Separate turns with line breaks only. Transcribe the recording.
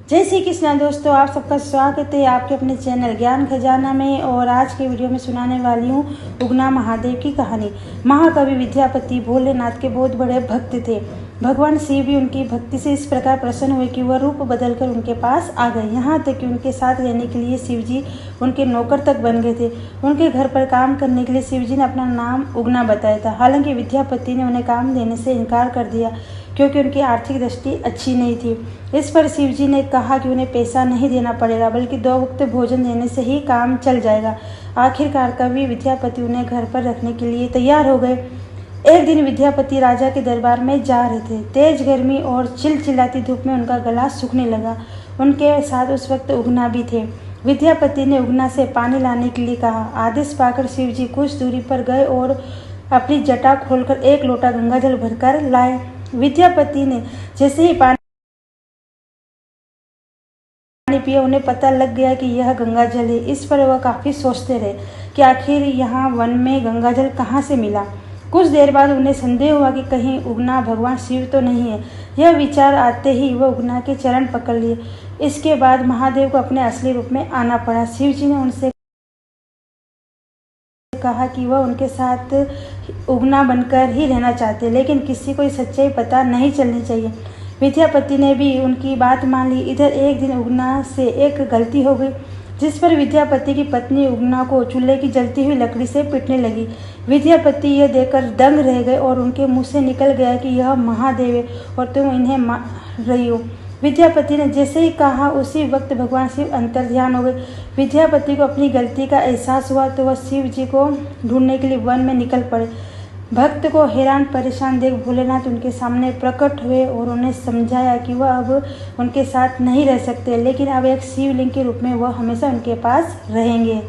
जय श्री कृष्णा दोस्तों, आप सबका स्वागत है आपके अपने चैनल ज्ञान खजाना में। और आज के वीडियो में सुनाने वाली हूँ उगना महादेव की कहानी। महाकवि विद्यापति भोलेनाथ के बहुत बड़े भक्त थे। भगवान शिव भी उनकी भक्ति से इस प्रकार प्रसन्न हुए कि वह रूप बदलकर उनके पास आ गए। यहाँ तक कि उनके साथ रहने के लिए शिव जी उनके नौकर तक बन गए थे। उनके घर पर काम करने के लिए शिव जी ने अपना नाम उगना बताया था। हालांकि विद्यापति ने उन्हें काम देने से इनकार कर दिया क्योंकि उनकी आर्थिक दृष्टि अच्छी नहीं थी। इस पर शिव जी ने कहा कि उन्हें पैसा नहीं देना पड़ेगा, बल्कि 2 वक्त भोजन देने से ही काम चल जाएगा। आखिरकार कवि विद्यापति उन्हें घर पर रखने के लिए तैयार हो गए। एक दिन विद्यापति राजा के दरबार में जा रहे थे। तेज गर्मी और चिलचिलाती धूप में उनका गला सूखने लगा। उनके साथ उस वक्त उगना भी थे। विद्यापति ने उगना से पानी लाने के लिए कहा। आदेश पाकर शिव जी कुछ दूरी पर गए और अपनी जटा खोलकर 1 लोटा गंगाजल भरकर लाए। विद्यापति ने जैसे ही पानी पिया, उन्हें पता लग गया कि यह गंगाजल है। इस पर वह काफी सोचते रहे कि आखिर यहाँ वन में गंगाजल कहाँ से मिला। कुछ देर बाद उन्हें संदेह हुआ कि कहीं उगना भगवान शिव तो नहीं है। यह विचार आते ही वह उगना के चरण पकड़ लिए। इसके बाद महादेव को अपने असली रूप में आना पड़ा। शिव जी ने उनसे कहा कि वह उनके साथ उगना बनकर ही रहना चाहते, लेकिन किसी को सच्चाई पता नहीं चलनी चाहिए। विद्यापति ने भी उनकी बात मान ली। इधर एक दिन उगना से एक गलती हो गई, जिस पर विद्यापति की पत्नी उगना को चूल्हे की जलती हुई लकड़ी से पीटने लगी। विद्यापति यह देखकर दंग रह गए और उनके मुंह से निकल गया कि यह महादेव है और तुम इन्हें मार रही हो। विद्यापति ने जैसे ही कहा, उसी वक्त भगवान शिव अंतर्ध्यान हो गए। विद्यापति को अपनी गलती का एहसास हुआ तो वह शिव जी को ढूंढने के लिए वन में निकल पड़े। भक्त को हैरान परेशान देख भोलेनाथ उनके सामने प्रकट हुए और उन्हें समझाया कि वह अब उनके साथ नहीं रह सकते, लेकिन अब एक शिवलिंग के रूप में वह हमेशा उनके पास रहेंगे।